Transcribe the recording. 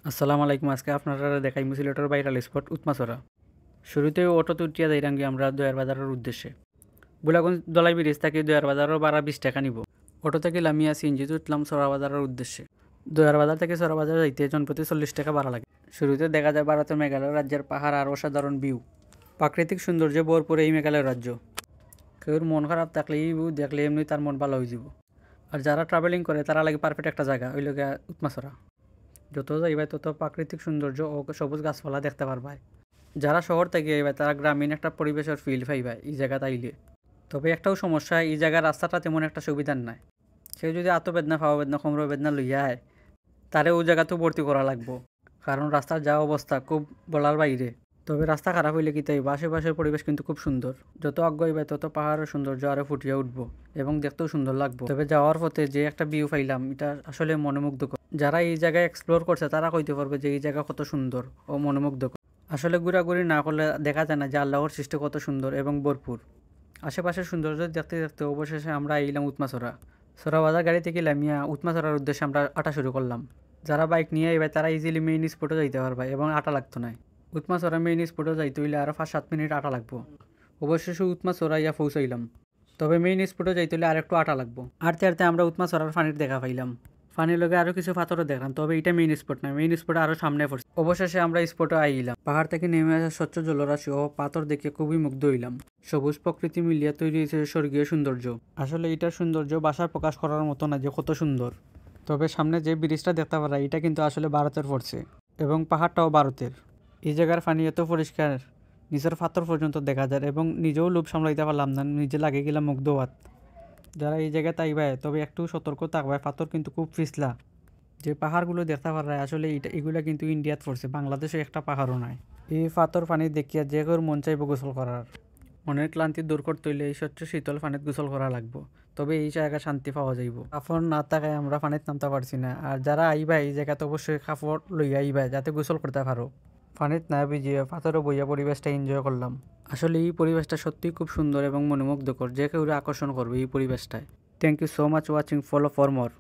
আসসালামু আলাইকুম। আজকে আপনারা দেখাই সিলেটের ভাইরাল স্পট উৎমাছড়া। শুরুতে অটোতে উঠিয়া যাইরাঙ্গি আমরা দয়ার বাজারের উদ্দেশ্যে। বুলাগঞ্জ দলাই ব্রিজ থেকে দয়ার বাজারের ভাড়া 20 টাকা নিব। অটো থেকে লামিয়া সিএনজিতে উঠলাম সরা বাজারের উদ্দেশ্যে। দয়ার বাজার থেকে সরা বাজার যাইতে জনপ্রতি 40 টাকা ভাড়া লাগে। শুরুতে দেখা যায় ভারতের মেঘালয় রাজ্যের পাহাড় আর অসাধারণ ভিউ। প্রাকৃতিক সৌন্দর্যে ভরপুর এই মেঘালয় রাজ্য। কেউর মন খারাপ থাকলে এই ভিউ দেখলে এমনি তার মন ভালো হয়ে যাব। আর যারা ট্রাভেলিং করে তারা লাগে পারফেক্ট একটা জায়গা ওই লোকে উৎমাছড়া। যত যাইবাই তত প্রাকৃতিক সৌন্দর্য ও সবুজ গাছপালা দেখতে পারবাই। যারা শহর থেকে আইবাই তারা গ্রামীণ একটা পরিবেশের ফিল পাইবাই এই জায়গাতে আইলে। তবে একটাও সমস্যা, এই জায়গার রাস্তাটা তেমন একটা সুবিধার নাই। কেউ যদি আত্মবেদনা পাওয়া বেদনা কোমর বেদনা লইয়া আয় তারে ওই জায়গাতেও ভর্তি করা লাগবো, কারণ রাস্তার যা অবস্থা খুব বলার বাইরে। তবে রাস্তা খারাপ হইলে কি তাই আশেপাশের পরিবেশ কিন্তু খুব সুন্দর। যত আগাইবাই তত পাহাড়ের সৌন্দর্য আরও ফুটিয়ে উঠবো এবং দেখতেও সুন্দর লাগবো। তবে যাওয়ার পথে যে একটা ভিউ পাইলাম এটা আসলে মনোমুগ্ধকর। যারা এই জায়গায় এক্সপ্লোর করছে তারা কইতে পারবে যে এই জায়গা কত সুন্দর ও মনোমুগ্ধকর। আসলে ঘোরাঘুরি না করলে দেখা যায় না যে আল্লাহর সৃষ্টি কত সুন্দর এবং ভরপুর। আশেপাশের সৌন্দর্য দেখতে দেখতে অবশেষে আমরা এলাম উৎমাছড়া। সরাবাজার গাড়ি থেকে লামিয়া উৎমাছড়ার উদ্দেশ্যে আমরা আটা শুরু করলাম। যারা বাইক নিয়ে আইবে তারা ইজিলি মেইন স্পটে যাইতে পারবে এবং আটা লাগতো না। উৎমাছড়া মেইন স্পটে যাইতে হইলে আরও 5-7 মিনিট আটা লাগবো। অবশেষে উৎমাছড়া ইয়া পৌঁছাইলাম। তবে মেইন স্পটে যাইতে হলে আরেকটু আটা লাগবো। আরতে আরতে আমরা উৎমাছড়ার পানির দেখা পাইলাম। পানির লগে আরও কিছু পাথরও দেখলাম, তবে এটা মেইন স্পট না, মেইন স্পটে আরও সামনে পড়ছে। অবশেষে আমরা স্পটে আইলাম। পাহাড় থেকে নেমে আসা স্বচ্ছ জলরাশি ও পাথর দেখে খুবই মুগ্ধ হইলাম। সবুজ প্রকৃতি মিলিয়ে তৈরি হয়েছে স্বর্গীয় সৌন্দর্য। আসলে এটার সৌন্দর্য ভাষায় প্রকাশ করার মতো না যে কত সুন্দর। তবে সামনে যে ব্রিজটা দেখতে পারা এটা কিন্তু আসলে ভারতের পড়ছে এবং পাহাড়টাও ভারতের। এই জায়গার পানি এত পরিষ্কার নিচের পাথর পর্যন্ত দেখা যায় এবং নিজেও লোভ সামলাইতে পারলাম না, নিজে লাগে গেলাম মুগ্ধবাদ। যারা এই জায়গায় তাইবাই তবে একটু সতর্ক থাকবে, পাথর কিন্তু খুব পিছলা। যে পাহাড়গুলো দেখতে পারা আসলে এগুলা কিন্তু ইন্ডিয়াত পড়ছে, বাংলাদেশে একটা পাহাড়ও নাই। এই পাথর পানি দেখিয়া যে কেউ মন চাইব গোসল করার। মনের ক্লান্তি দূর করতে হইলে এই স্বচ্ছ শীতল পানিত গোসল করা লাগবো, তবে এই জায়গায় শান্তি পাওয়া যাইব। কাপড় না থাকায় আমরা পানিত নামতে পারছি না। আর যারা আইবা এই জায়গাতে অবশ্যই কাপড় লইয়া আইবা যাতে গোসল করতে পারো। পানিত না ভিজিয়ে পাথরে বইয়া পরিবেশটা এনজয় করলাম। আসলে এই পরিবেশটা সত্যিই খুব সুন্দর এবং মনোমুগ্ধকর, যে কেউ আকর্ষণ করবে এই পরিবেশটায়। Thank you so much watching, follow for more.